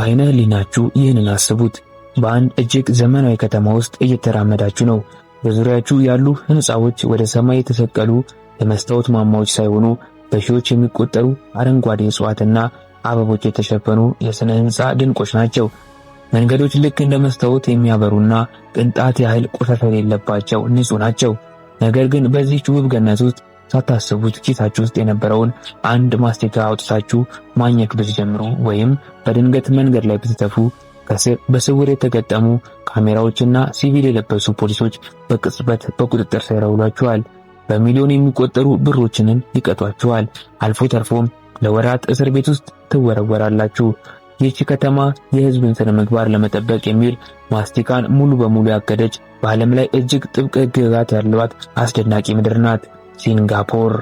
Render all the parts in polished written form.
በዓይነ ህሊናችሁ ይህንን አስቡት። በአንድ እጅግ ዘመናዊ ከተማ ውስጥ እየተራመዳችሁ ነው። በዙሪያችሁ ያሉ ህንፃዎች ወደ ሰማይ የተሰቀሉ የመስታወት ማማዎች ሳይሆኑ በሺዎች የሚቆጠሩ አረንጓዴ እጽዋትና አበቦች የተሸፈኑ የሥነ ህንፃ ድንቆች ናቸው። መንገዶች ልክ እንደ መስታወት የሚያበሩና ቅንጣት ያህል ቆሻሻ የሌለባቸው ንጹህ ናቸው። ነገር ግን በዚህች ውብ ገነት ውስጥ ሳታስቡት ኪሳችሁ ውስጥ የነበረውን አንድ ማስቲካ አውጥታችሁ ማኘክ ብትጀምሩ ወይም በድንገት መንገድ ላይ ብትተፉ ከስር በስውር የተገጠሙ ካሜራዎችና ሲቪል የለበሱ ፖሊሶች በቅጽበት በቁጥጥር ስር ያውሏችኋል። በሚሊዮን የሚቆጠሩ ብሮችንም ይቀጧችኋል። አልፎ ተርፎም ለወራት እስር ቤት ውስጥ ትወረወራላችሁ። ይህች ከተማ የህዝብን ስነ ምግባር ለመጠበቅ የሚል ማስቲካን ሙሉ በሙሉ ያገደች በዓለም ላይ እጅግ ጥብቅ ህግጋት ያሏት አስደናቂ ምድር ናት። ሲንጋፖር።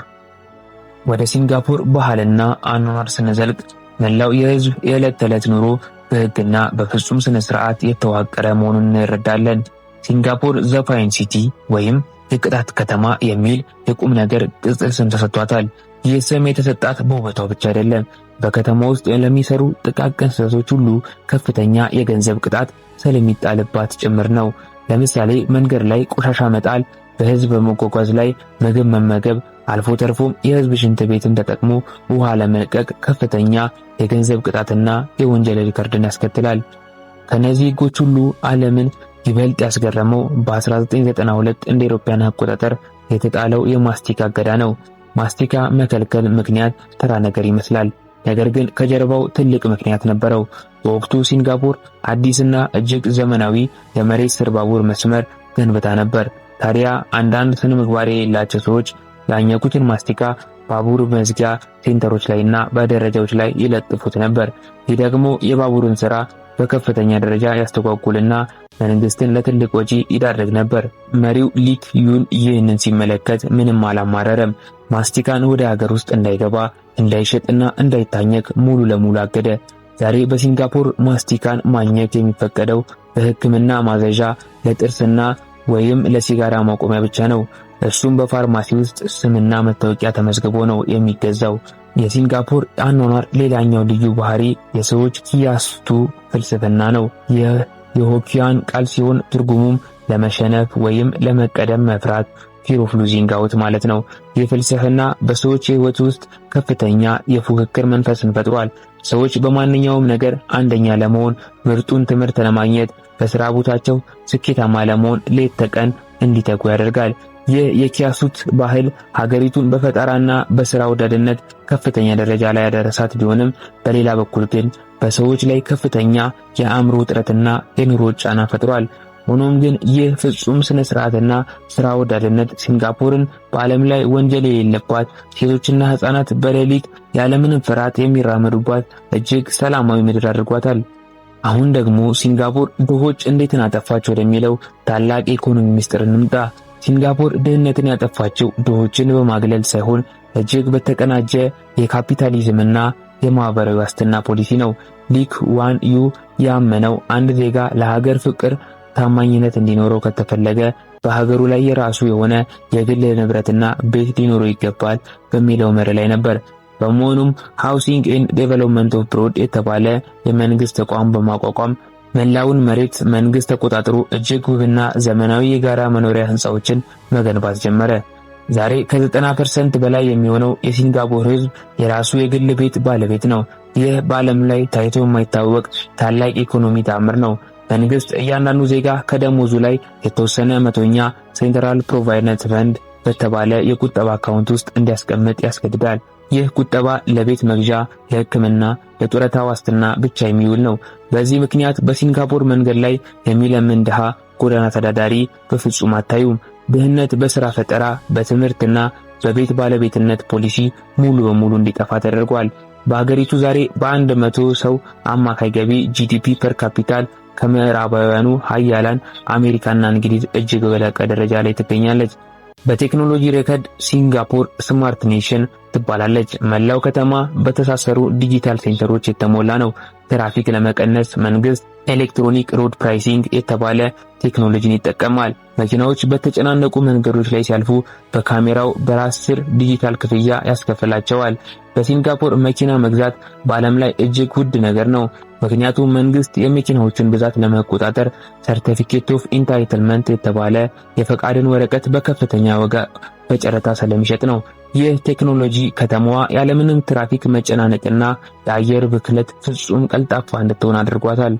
ወደ ሲንጋፖር ባህልና አኗኗር ስንዘልቅ መላው የህዝብ የዕለት ተዕለት ኑሮ በህግና በፍጹም ስነ ስርዓት የተዋቀረ መሆኑን እንረዳለን። ሲንጋፖር ዘ ፋይን ሲቲ ወይም የቅጣት ከተማ የሚል የቁም ነገር ቅጽል ስም ተሰጥቷታል። ይህ ስም የተሰጣት በውበቷ ብቻ አይደለም። በከተማ ውስጥ ለሚሰሩ ጥቃቅን ስህተቶች ሁሉ ከፍተኛ የገንዘብ ቅጣት ስለሚጣልባት ጭምር ነው። ለምሳሌ መንገድ ላይ ቆሻሻ መጣል፣ በህዝብ በመጓጓዝ ላይ ምግብ መመገብ፣ አልፎ ተርፎም የህዝብ ሽንት ቤትን ተጠቅሞ ውሃ ለመልቀቅ ከፍተኛ የገንዘብ ቅጣትና የወንጀል ሪከርድን ያስከትላል። ከነዚህ ህጎች ሁሉ ዓለምን ይበልጥ ያስገረመው በ1992 እንደ አውሮፓውያን አቆጣጠር የተጣለው የማስቲካ እገዳ ነው። ማስቲካ መከልከል ምክንያት ተራ ነገር ይመስላል፣ ነገር ግን ከጀርባው ትልቅ ምክንያት ነበረው። በወቅቱ ሲንጋፖር አዲስና እጅግ ዘመናዊ የመሬት ስር ባቡር መስመር ገንብታ ነበር። ታዲያ አንዳንድ ስነ ምግባር የሌላቸው ሰዎች ያኘኩትን ማስቲካ ባቡር መዝጊያ ሴንተሮች ላይና በደረጃዎች ላይ ይለጥፉት ነበር። ይህ ደግሞ የባቡርን ስራ በከፍተኛ ደረጃ ያስተጓጉልና መንግስትን ለትልቅ ወጪ ይዳርግ ነበር። መሪው ሊክ ዩን ይህንን ሲመለከት ምንም አላማረረም። ማስቲካን ወደ ሀገር ውስጥ እንዳይገባ፣ እንዳይሸጥና እንዳይታኘክ ሙሉ ለሙሉ አገደ። ዛሬ በሲንጋፖር ማስቲካን ማኘክ የሚፈቀደው በሕክምና ማዘዣ፣ ለጥርስና ወይም ለሲጋራ ማቆሚያ ብቻ ነው። እሱም በፋርማሲ ውስጥ ስምና መታወቂያ ተመዝግቦ ነው የሚገዛው። የሲንጋፖር አኗኗር ሌላኛው ልዩ ባህሪ የሰዎች ኪያስቱ ፍልስፍና ነው። የሆኪያን ቃል ሲሆን ትርጉሙም ለመሸነፍ ወይም ለመቀደም መፍራት፣ ፊር ኦፍ ሉዚንግ አውት ማለት ነው። ይህ ፍልስፍና በሰዎች ህይወት ውስጥ ከፍተኛ የፉክክር መንፈስን ፈጥሯል። ሰዎች በማንኛውም ነገር አንደኛ ለመሆን፣ ምርጡን ትምህርት ለማግኘት፣ በስራ ቦታቸው ስኬታማ ለመሆን ሌት ተቀን እንዲተጉ ያደርጋል። ይህ የኪያሱት ባህል ሀገሪቱን በፈጠራና በስራ ወዳድነት ከፍተኛ ደረጃ ላይ ያደረሳት ቢሆንም በሌላ በኩል ግን በሰዎች ላይ ከፍተኛ የአእምሮ ውጥረትና የኑሮ ጫና ፈጥሯል። ሆኖም ግን ይህ ፍጹም ስነ ስርዓትና ስራ ወዳድነት ሲንጋፖርን በዓለም ላይ ወንጀል የሌለባት፣ ሴቶችና ህፃናት በሌሊት ያለምንም ፍርሃት የሚራመዱባት እጅግ ሰላማዊ ምድር አድርጓታል። አሁን ደግሞ ሲንጋፖር ድሆች እንዴት አጠፋች ወደሚለው ታላቅ ኢኮኖሚ ምስጢር እንምጣ። ሲንጋፖር ድህነትን ያጠፋችው ድሆችን በማግለል ሳይሆን እጅግ በተቀናጀ የካፒታሊዝምና የማህበራዊ ዋስትና ፖሊሲ ነው። ሊክ ዋን ዩ ያመነው አንድ ዜጋ ለሀገር ፍቅር ታማኝነት እንዲኖረው ከተፈለገ በሀገሩ ላይ የራሱ የሆነ የግል ንብረትና ቤት ሊኖረው ይገባል በሚለው መርህ ላይ ነበር። በመሆኑም ሃውሲንግ ኤንድ ዴቨሎፕመንት ኦፍ ብሮድ የተባለ የመንግስት ተቋም በማቋቋም መላውን መሬት መንግስት ተቆጣጥሮ እጅግ ውብና ዘመናዊ የጋራ መኖሪያ ህንፃዎችን መገንባት ጀመረ። ዛሬ ከ90% በላይ የሚሆነው የሲንጋፖር ህዝብ የራሱ የግል ቤት ባለቤት ነው። ይህ በዓለም ላይ ታይቶ የማይታወቅ ታላቅ ኢኮኖሚ ተአምር ነው። መንግስት እያንዳንዱ ዜጋ ከደሞዙ ላይ የተወሰነ መቶኛ ሴንትራል ፕሮቫይደንት ፈንድ በተባለ የቁጠባ አካውንት ውስጥ እንዲያስቀምጥ ያስገድዳል። ይህ ቁጠባ ለቤት መግዣ፣ ለሕክምና፣ ለጡረታ ዋስትና ብቻ የሚውል ነው። በዚህ ምክንያት በሲንጋፖር መንገድ ላይ የሚለምን ድሃ ጎዳና ተዳዳሪ በፍጹም አታዩም። ድህነት በስራ ፈጠራ፣ በትምህርትና በቤት ባለቤትነት ፖሊሲ ሙሉ በሙሉ እንዲጠፋ ተደርጓል። በአገሪቱ ዛሬ በ100 ሰው አማካይ ገቢ ጂዲፒ ፐር ካፒታል ከምዕራባውያኑ ሀያላን አሜሪካና እንግሊዝ እጅግ በላቀ ደረጃ ላይ ትገኛለች። በቴክኖሎጂ ረገድ ሲንጋፖር ስማርት ኔሽን ትባላለች። መላው ከተማ በተሳሰሩ ዲጂታል ሴንተሮች የተሞላ ነው። ትራፊክ ለመቀነስ መንግስት ኤሌክትሮኒክ ሮድ ፕራይሲንግ የተባለ ቴክኖሎጂን ይጠቀማል። መኪናዎች በተጨናነቁ መንገዶች ላይ ሲያልፉ በካሜራው በራስ ስር ዲጂታል ክፍያ ያስከፍላቸዋል። በሲንጋፖር መኪና መግዛት በዓለም ላይ እጅግ ውድ ነገር ነው። ምክንያቱም መንግስት የመኪናዎችን ብዛት ለመቆጣጠር ሰርቲፊኬት ኦፍ ኢንታይትልመንት የተባለ የፈቃድን ወረቀት በከፍተኛ ዋጋ በጨረታ ስለሚሸጥ ነው። ይህ ቴክኖሎጂ ከተማዋ ያለምንም ትራፊክ መጨናነቅና የአየር ብክለት ፍጹም ቀልጣፋ እንድትሆን አድርጓታል።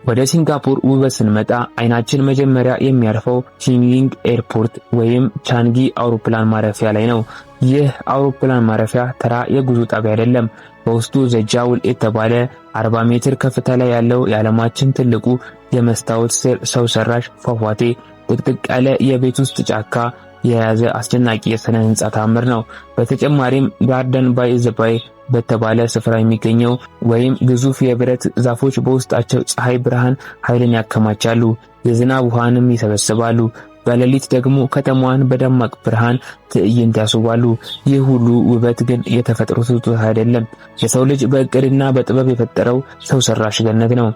ወደ ሲንጋፖር ውበት ስንመጣ አይናችን መጀመሪያ የሚያርፈው ቺንሊንግ ኤርፖርት ወይም ቻንጊ አውሮፕላን ማረፊያ ላይ ነው። ይህ አውሮፕላን ማረፊያ ተራ የጉዞ ጣቢያ አይደለም። በውስጡ ዘጃውል የተባለ 40 ሜትር ከፍታ ላይ ያለው የዓለማችን ትልቁ የመስታወት ሰው ሰራሽ ፏፏቴ፣ ጥቅጥቅ ያለ የቤት ውስጥ ጫካ የያዘ አስደናቂ የሥነ ህንጻ ታምር ነው። በተጨማሪም ጋርደን ባይ ዘ ባይ በተባለ ስፍራ የሚገኘው ወይም ግዙፍ የብረት ዛፎች በውስጣቸው ፀሐይ ብርሃን ኃይልን ያከማቻሉ፣ የዝናብ ውሃንም ይሰበስባሉ። በሌሊት ደግሞ ከተማዋን በደማቅ ብርሃን ትዕይንት ያስውባሉ። ይህ ሁሉ ውበት ግን የተፈጥሮ ስጦታ አይደለም። የሰው ልጅ በእቅድና በጥበብ የፈጠረው ሰው ሰራሽ ገነት ነው።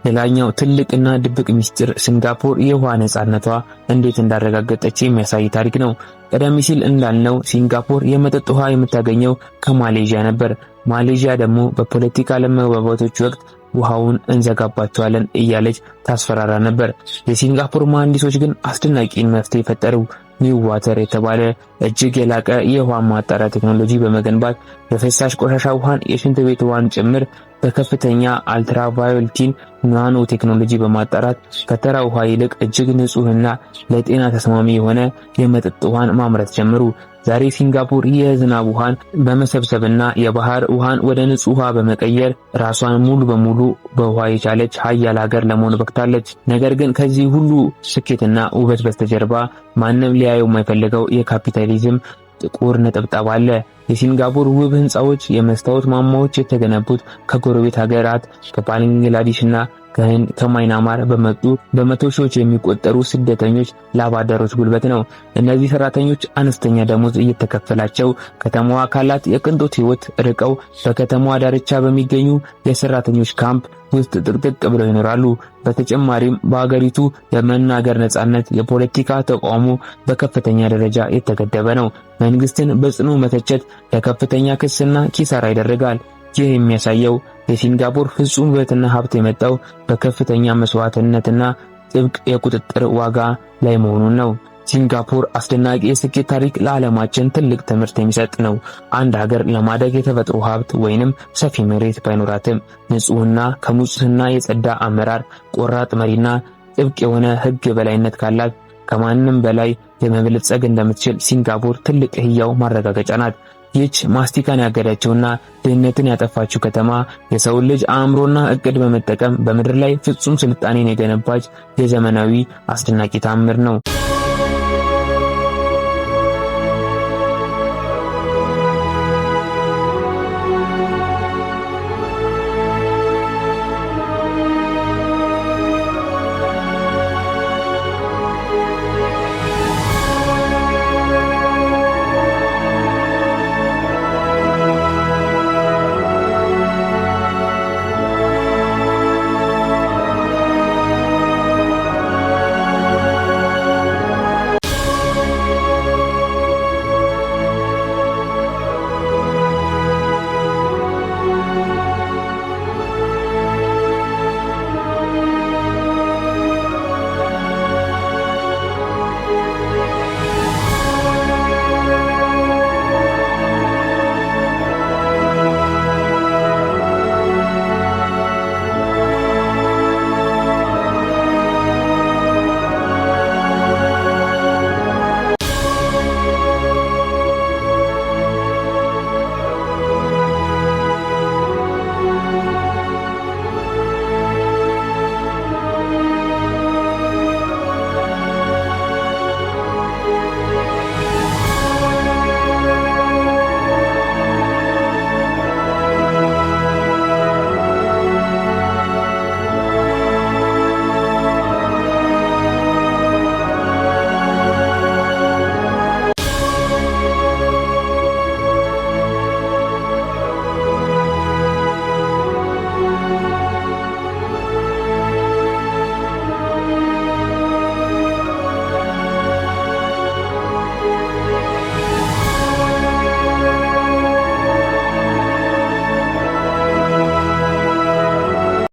ሌላኛው ትልቅና ድብቅ ሚስጥር ሲንጋፖር የውሃ ነፃነቷ እንዴት እንዳረጋገጠች የሚያሳይ ታሪክ ነው። ቀደም ሲል እንዳልነው ሲንጋፖር የመጠጥ ውሃ የምታገኘው ከማሌዥያ ነበር። ማሌዥያ ደግሞ በፖለቲካ አለመግባባቶች ወቅት ውሃውን እንዘጋባቸዋለን እያለች ታስፈራራ ነበር። የሲንጋፖር መሐንዲሶች ግን አስደናቂን መፍትሄ ፈጠሩ። ኒው ዋተር የተባለ እጅግ የላቀ የውሃ ማጣሪያ ቴክኖሎጂ በመገንባት የፍሳሽ ቆሻሻ ውሃን፣ የሽንት ቤት ውሃን ጭምር በከፍተኛ አልትራቫዮሌቲን ናኖ ቴክኖሎጂ በማጣራት ከተራ ውሃ ይልቅ እጅግ ንጹህና ለጤና ተስማሚ የሆነ የመጠጥ ውሃን ማምረት ጀመሩ። ዛሬ ሲንጋፖር የዝናብ ውሃን በመሰብሰብና የባህር ውሃን ወደ ንጹህ ውሃ በመቀየር ራሷን ሙሉ በሙሉ በውሃ የቻለች ሀያል ሀገር ለመሆን በቅታለች። ነገር ግን ከዚህ ሁሉ ስኬትና ውበት በስተጀርባ ማንም ሊያየው የማይፈልገው የካፒታሊዝም ጥቁር ነጠብጣብ አለ። የሲንጋፖር ውብ ህንጻዎች፣ የመስታወት ማማዎች የተገነቡት ከጎረቤት ሀገራት ከባንግላዴሽና ከህንድ ከማይናማር በመጡ በመቶ ሺዎች የሚቆጠሩ ስደተኞች ላባደሮች ጉልበት ነው። እነዚህ ሰራተኞች አነስተኛ ደሞዝ እየተከፈላቸው ከተማዋ ካላት የቅንጦት ህይወት ርቀው በከተማዋ ዳርቻ በሚገኙ የሰራተኞች ካምፕ ውስጥ ጥቅጥቅ ብለው ይኖራሉ። በተጨማሪም በአገሪቱ የመናገር ነጻነት፣ የፖለቲካ ተቃውሞ በከፍተኛ ደረጃ የተገደበ ነው። መንግስትን በጽኑ መተቸት ለከፍተኛ ክስና ኪሳራ ይደረጋል። ይህ የሚያሳየው የሲንጋፖር ፍጹም ውበትና ሀብት የመጣው በከፍተኛ መስዋዕትነትና ጥብቅ የቁጥጥር ዋጋ ላይ መሆኑን ነው። ሲንጋፖር አስደናቂ የስኬት ታሪክ ለዓለማችን ትልቅ ትምህርት የሚሰጥ ነው። አንድ ሀገር ለማደግ የተፈጥሮ ሀብት ወይንም ሰፊ መሬት ባይኖራትም ንጹህና ከሙስና የጸዳ አመራር፣ ቆራጥ መሪና ጥብቅ የሆነ ህግ በላይነት ካላት ከማንም በላይ የመበልጸግ እንደምትችል ሲንጋፖር ትልቅ ህያው ማረጋገጫ ናት። ይህች ማስቲካን ያገዳቸውና ድህነትን ያጠፋችው ከተማ የሰው ልጅ አእምሮና እቅድ በመጠቀም በምድር ላይ ፍጹም ስልጣኔን የገነባች የዘመናዊ አስደናቂ ታምር ነው።